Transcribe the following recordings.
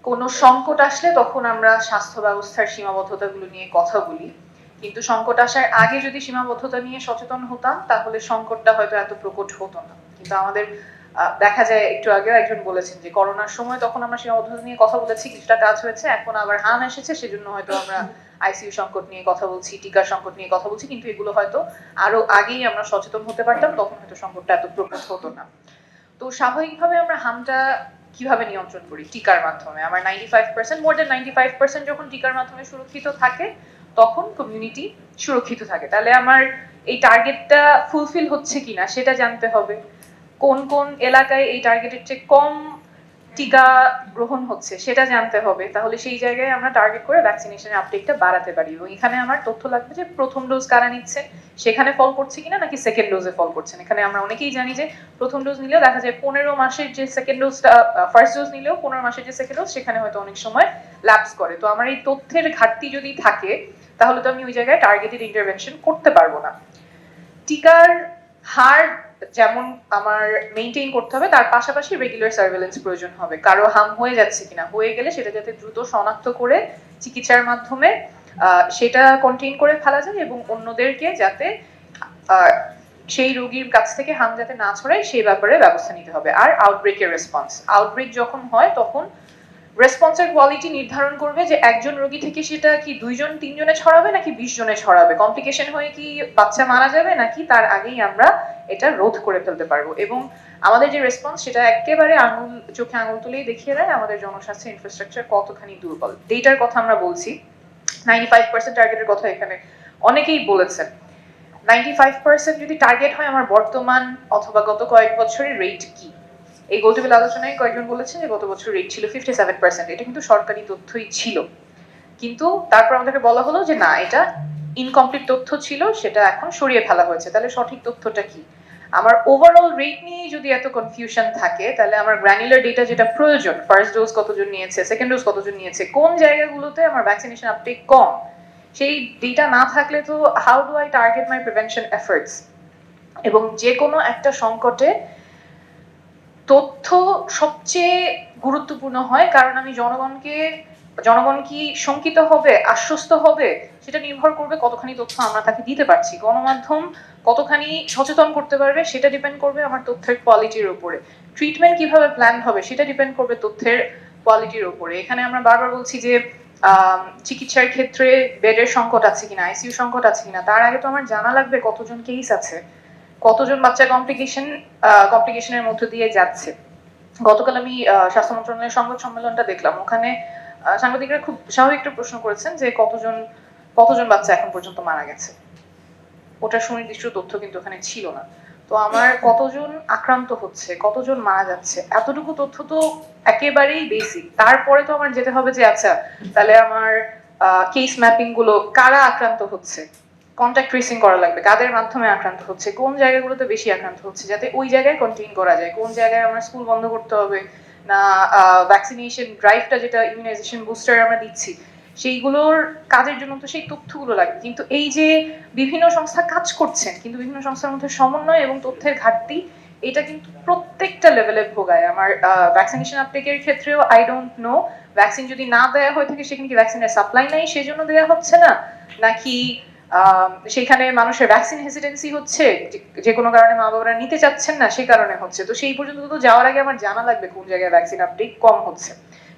কোনো সংকট আসলে তখন আমরা স্বাস্থ্য ব্যবস্থার সীমাবদ্ধতাগুলো নিয়ে কথা বলি, কিন্তু সংকট আসার আগে যদি সীমাবদ্ধতা নিয়ে সচেতন হতাম তাহলে সংকটটা হয়তো এত প্রকট হতো না। কিন্তু আমাদের দেখা যায়, একটু আগেও একজন বলেছেন যে করোনার সময় তখন আমরা সীমাবদ্ধতা নিয়ে কথা বলেছি, কিছুটা কাজ হয়েছে, এখন আবার হাম এসেছে, সেজন্য হয়তো আমরা আইসিইউ সংকট নিয়ে কথা বলছি, টিকার সংকট নিয়ে কথা বলছি, কিন্তু এগুলো হয়তো আরো আগেই আমরা সচেতন হতে পারতাম, তখন হয়তো সংকটটা এত প্রকট হতো না। তো স্বাভাবিকভাবে আমরা হামটা কিভাবে নিয়ন্ত্রণ করি? টিকার মাধ্যমে। আমার 95% মোর দেন 95% যখন টিকার মাধ্যমে সুরক্ষিত থাকে তখন কমিউনিটি সুরক্ষিত থাকে। তাহলে আমার এই টার্গেটটা ফুলফিল হচ্ছে কিনা সেটা জানতে হবে। কোন কোন এলাকায় এই টার্গেটের চেয়ে কম টিকা গ্রহণ হচ্ছে সেটা জানতে হবে। তাহলে সেই জায়গায় আমরা টার্গেট করে ভ্যাকসিনেশনের আপটেকটা বাড়াতে পারি। এবং এখানে আমার তথ্য লাগবে যে প্রথম ডোজ কারা নিচ্ছে, সেখানে ফল করছে কিনা, নাকি সেকেন্ড ডোজে ফল করছেন। এখানে আমরা অনেকেই জানি যে প্রথম ডোজ নিলেও দেখা যায় 15 মাসের যে সেকেন্ড ডোজটা, ফার্স্ট ডোজ নিলেও 15 মাসের যে সেকেন্ড ডোজ সেখানে হয়তো অনেক সময় ল্যাপস করে। তো আমার এই তথ্যের ঘাটতি যদি থাকে তাহলে তো আমি ওই জায়গায় টার্গেটেড ইন্টারভেনশন করতে পারবো না। টিকার হার যেমন আমার মেইনটেইন করতে হবে, তার পাশাপাশি রেগুলার সার্ভেলেন্স প্রয়োজন হবে। কারো হাম হয়ে যাচ্ছে কিনা, হয়ে গেলে সেটা যাতে দ্রুত শনাক্ত করে চিকিৎসার মাধ্যমে সেটা কন্টেইন করে ফেলা যায় এবং অন্যদেরকে যাতে সেই রোগীর কাছ থেকে হাম যাতে না ছড়ায় সেই ব্যাপারে ব্যবস্থা নিতে হবে। আর আউটব্রেকের রেসপন্স, আউটব্রেক যখন হয় তখন রেসপন্সের কোয়ালিটি নির্ধারণ করবে যে একজন রোগী থেকে সেটা কি 2-3 জনে ছড়াবে নাকি 20 জনে ছড়াবে, কমপ্লিকেশন হয়ে কি বাচ্চা মারা যাবে নাকি তার আগেই আমরা এটা রোধ করে ফেলতে পারবো। এবং আমাদের যে রেসপন্স সেটা একেবারে চোখে আঙুল তুলেই দেখিয়ে দেয় আমাদের জনস্বাস্থ্য ইনফ্রাস্ট্রাকচার কতখানি দুর্বল। ডেটার কথা আমরা বলছি, 95% টার্গেটের কথা এখানে অনেকেই বলেছেন। 95% যদি টার্গেট হয়, আমার বর্তমান অথবা গত কয়েক বছরের রেট কি? এই গোল টেবিল আলোচনায় কয়েকজন বলেছেন যে গত বছর রেট ছিল 57%। এটা কিন্তু সরকারি তথ্যই ছিল, কিন্তু তারপর আমাদেরকে বলা হলো যে না, এটা ইনকমপ্লিট তথ্য ছিল, সেটা এখন সরিয়ে ফেলা হয়েছে। তাহলে সঠিক তথ্যটা কি? আমার ওভারঅল রেট নিয়ে যদি এত কনফিউশন থাকে তাহলে আমার গ্র্যানুলার ডেটা যেটা প্রয়োজন, ফার্স্ট ডোজ কতজন নিয়েছে, সেকেন্ড ডোজ কতজন নিয়েছে, কোন জায়গাগুলোতে আমার ভ্যাকসিনেশন আপটেক কম, সেই ডেটা না থাকলে তো how do I target my prevention efforts? এবং যে কোনো একটা সংকটে তথ্য সবচেয়ে গুরুত্বপূর্ণ হয়, কারণ আমি জনগণ কি শঙ্কিত হবে, আশ্বস্ত হবে, সেটা নির্ভর করবে কতখানি তথ্য আমরা তাকে দিতে পারছি। গণমাধ্যম কতখানি সচেতন করতে পারবে সেটা ডিপেন্ড করবে আমার তথ্যের কোয়ালিটির উপরে। ট্রিটমেন্ট কিভাবে প্ল্যান হবে সেটা ডিপেন্ড করবে তথ্যের কোয়ালিটির উপরে। এখানে আমরা বারবার বলছি যে চিকিৎসার ক্ষেত্রে বেডের সংকট আছে কিনা, আইসিইউ সংকট আছে কিনা, তার আগে তো আমার জানা লাগবে কতজন কেস আছে, কতজন বাচ্চা কমপ্লিকেশনের মধ্য দিয়ে যাচ্ছে। গতকাল আমি স্বাস্থ্য মন্ত্রণালয়ের সংবাদ সম্মেলনটা দেখলাম, ওখানে সাংবাদিকরা খুব স্বাভাবিক একটা প্রশ্ন করেছেন যে কতজন বাচ্চা এখন পর্যন্ত মারা গেছে। ওটার সুনির্দিষ্ট তথ্য কিন্তু ওখানে ছিল না। তো আমার কতজন আক্রান্ত হচ্ছে, কতজন মারা যাচ্ছে, এতটুকু তথ্য তো একেবারেই বেসিক। তারপরে তো আমার যেতে হবে যে আচ্ছা তাহলে আমার কেস ম্যাপিং গুলো, কারা আক্রান্ত হচ্ছে, কন্টাক্ট ট্রেসিং করা লাগবে, কাদের মাধ্যমে আক্রান্ত হচ্ছে, কোন জায়গাগুলোতে বেশি আক্রান্ত হচ্ছে, যাতে ওই জায়গায় কন্টেইন করা যায়। কোন জায়গায় আমরা স্কুল বন্ধ করতে হবে না, ভ্যাকসিনেশন ড্রাইভটা যেটা ইমিউনাইজেশন বুস্টার আমরা দিচ্ছি সেইগুলোর কাজের জন্য তো সেই তথ্যগুলো লাগবে। কিন্তু এই যে বিভিন্ন সংস্থা কাজ করছেন কিন্তু বিভিন্ন সংস্থার মধ্যে সমন্বয় এবং তথ্যের ঘাটতি, এটা কিন্তু প্রত্যেকটা লেভেলে ভোগায়। আমার ভ্যাকসিনেশন আপটেকের ক্ষেত্রেও আই ডোন্ট নো, ভ্যাকসিন যদি না দেওয়া হয়ে থাকে সেখানে কি ভ্যাকসিনের সাপ্লাই নাই সেজন্য দেওয়া হচ্ছে না, নাকি সেখানে মানুষের ভ্যাকসিন হেসিটেন্সি হচ্ছে, যে কোনো কারণে মা বাবারা নিতে চাচ্ছেন না সে কারণে হচ্ছে। তো সেই পর্যন্ত তো যাওয়ার আগে আমার জানা লাগবে কোন জায়গায় ভ্যাকসিন আপটেক কম হচ্ছে।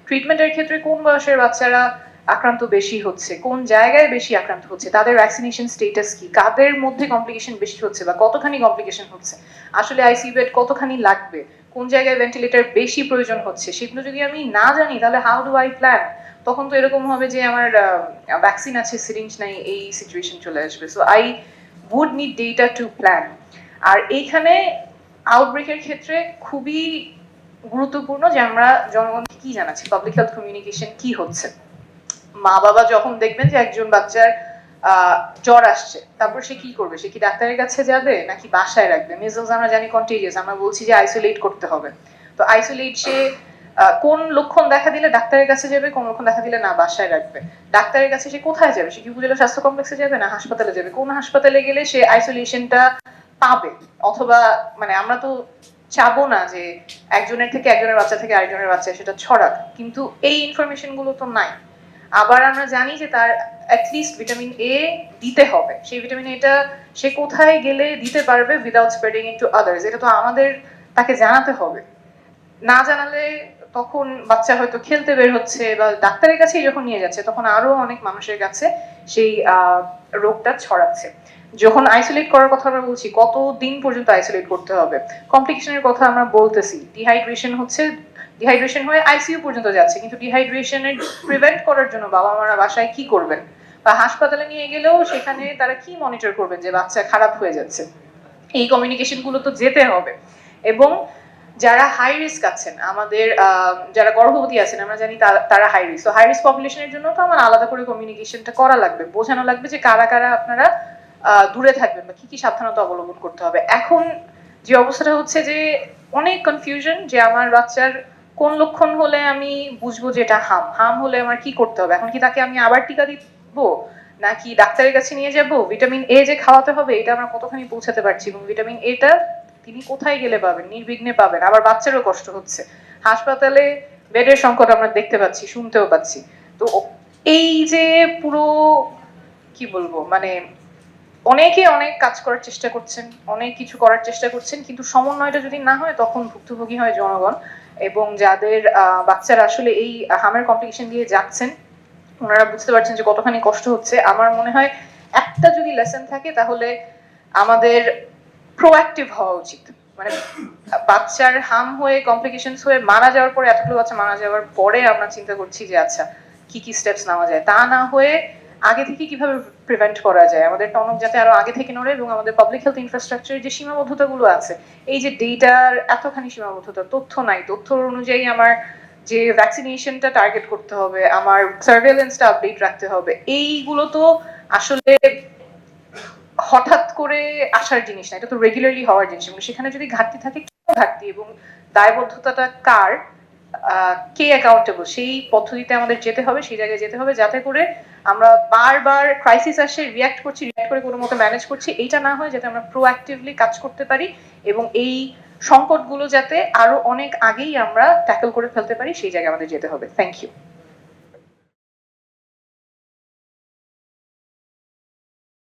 ট্রিটমেন্টের ক্ষেত্রে কোন বয়সের বাচ্চারা আক্রান্ত বেশি হচ্ছে, কোন জায়গায় বেশি আক্রান্ত হচ্ছে, তাদের ভ্যাকসিনেশন স্টেটাস কি, কাদের মধ্যে কমপ্লিকেশন বেশি হচ্ছে বা কতখানি কমপ্লিকেশন হচ্ছে, আসলে আইসিইউ বেড কতখানি লাগবে, কোন জায়গায় ভেন্টিলেটর বেশি প্রয়োজন হচ্ছে, সেগুলো যদি আমি না জানি তাহলে হাউ ডু আই প্ল্যান? তখন তো এরকম হবে যে আমার ভ্যাকসিন আছে সিরিঞ্জ নাই, এই সিচুয়েশন চলে আসবে। So I would need data to plan. আর এইখানে আউটব্রেকের ক্ষেত্রে খুবই গুরুত্বপূর্ণ যে আমরা জনগণকে কি জানাচ্ছি, পাবলিক হেলথ কমিউনিকেশন কি হচ্ছে। মা বাবা যখন দেখবেন যে একজন বাচ্চার জ্বর আসছে, তারপর সে কি করবে? সে কি ডাক্তারের কাছে যাবে নাকি বাসায় রাখবে? মেজলস আমরা জানি কন্টেজিয়াস, আমরা বলছি যে আইসোলেট করতে হবে। তো আইসোলেট সে কোন লক্ষণ দেখা দিলে ডাক্তারের কাছে যাবে, কোন লক্ষণ দেখা দিলে না বাসায় রাখবে। ডাক্তারের কাছে সে কোথায় যাবে? সে কি উপজেলা স্বাস্থ্য কমপ্লেক্সে যাবে না হাসপাতালে যাবে? কোন হাসপাতালে গেলে সে আইসোলেশনটা পাবে? অথবা মানে আমরা তো চাবো না যে একজনের থেকে একজনের বাচ্চা থেকে আরেকজনের বাচ্চা সেটা ছড়াক, কিন্তু এই ইনফরমেশন গুলো তো নাই। আবার আমরা জানি যে তার অ্যাটলিস্ট ভিটামিন এ দিতে হবে, সেই ভিটামিন এটা সে কোথায় গেলে দিতে পারবে উইদাউট স্প্রেডিং ইনটু আদার্স, এটা তো আমাদের তাকে জানাতে হবে। না জানালে তখন বাচ্চা হয়তো খেলতে বের হচ্ছে বা ডাক্তারের কাছেই যখন নিয়ে যাচ্ছে তখন আরো অনেক মানুষের কাছে সেই রোগটা ছড়াচ্ছে। যখন আইসোলেট করার কথা আমরা বলছি, কত দিন পর্যন্ত আইসোলেট করতে হবে, কমপ্লিকেশনের কথা আমরা বলতেছি, ডিহাইড্রেশন হচ্ছে, ডিহাইড্রেশন হয়ে আইসিইউ পর্যন্ত যাচ্ছে, কিন্তু ডিহাইড্রেশনের প্রিভেন্ট করার জন্য বাবা মারা বাসায় কি করবেন, বা হাসপাতালে নিয়ে গেলেও সেখানে তারা কি মনিটর করবেন যে বাচ্চা খারাপ হয়ে যাচ্ছে। এই কমিউনিকেশন গুলো তো যেতে হবে। এবং যারা হাই রিস্ক আছেন, আমাদের যারা গর্ভবতী আছেন, আমরা জানি তারা হাই রিস্ক, তো হাই রিস্ক পপুলেশনের জন্য তো আমার আলাদা করে কমিউনিকেশনটা করা লাগবে, বোঝানো লাগবে যে কারা কারা আপনারা দূরে থাকবেন বা কি কি সাবধানতা অবলম্বন করতে হবে। এখন যে অবস্থাটা হচ্ছে যে অনেক কনফিউশন, যে আমার বাচ্চার কোন লক্ষণ হলে আমি বুঝবো যে এটা হাম হলে আমার কি করতে হবে, এখন কি তাকে আমি আবার টিকা দিব নাকি ডাক্তারের কাছে নিয়ে যাব, ভিটামিন এ যে খাওয়াতে হবে এটা আমরা কতখানি পৌঁছাতে পারছি, এবং ভিটামিন এটা তিনি কোথায় গেলে পাবেন, নির্বিঘ্নে পাবেন, আবার বাচ্চারও কষ্ট হচ্ছে, হাসপাতালে বেডের সংকট আমরা দেখতে পাচ্ছি, শুনতেও পাচ্ছি। তো এই যে পুরো কি বলবো, মানে অনেকে অনেক কাজ করার চেষ্টা করছেন, অনেক কিছু করার চেষ্টা করছেন, কিন্তু সমন্বয়টা যদি না হয় তখন ভুক্তভোগী হয় জনগণ। এবং যাদের বাচ্চারা আসলে এই হামের কমপ্লিকেশন দিয়ে যাচ্ছেন ওনারা বুঝতে পারছেন যে কতখানি কষ্ট হচ্ছে। আমার মনে হয় একটা যদি লেসন থাকে তাহলে আমাদের প্রোঅ্যাক্টিভ হওয়া উচিত। মানে বাচ্চার হাম হয়ে কমপ্লিকেশনস হয়ে মারা যাওয়ার পরে, এতগুলো বাচ্চা মারা যাওয়ার পরে আমরা চিন্তা করছি যে আচ্ছা কি কি স্টেপস নেওয়া যায়, তা না হয়ে আগে থেকে কিভাবে প্রিভেন্ট করা যায়, আমাদের টনক যাতে আরো আগে থেকে নড়ে, এবং আমাদের পাবলিক হেলথ ইনফ্রাস্ট্রাকচারের যে সীমাবদ্ধতাগুলো আছে, এই যে ডেটার এতখানি সীমাবদ্ধতা, তথ্য নাই, তথ্য অনুযায়ী আমার যে ভ্যাকসিনেশনটা টার্গেট করতে হবে, আমার সার্ভেলেন্সটা আপডেট রাখতে হবে, এইগুলো তো আসলে হঠাৎ করে আসার জিনিস না, এটা তো রেগুলারলি হওয়ার জিনিস, এবং সেখানে যদি ঘাটতি থাকে কেন ঘাটতি এবং দায়বদ্ধতাটা কার, কে অ্যাকাউন্টেবল, সেই পদ্ধতিতে আমাদের যেতে হবে, সেই জায়গায় যেতে হবে, যাতে করে আমরা বারবার ক্রাইসিস আসে রিয়াক্ট করছি, রিয়াক্ট করে কোনো মতো ম্যানেজ করছি, এইটা না হয়, যাতে আমরা প্রোঅ্যাক্টিভলি কাজ করতে পারি এবং এই সংকটগুলো যাতে আরো অনেক আগেই আমরা ট্যাকল করে ফেলতে পারি, সেই জায়গায় আমাদের যেতে হবে। Thank you.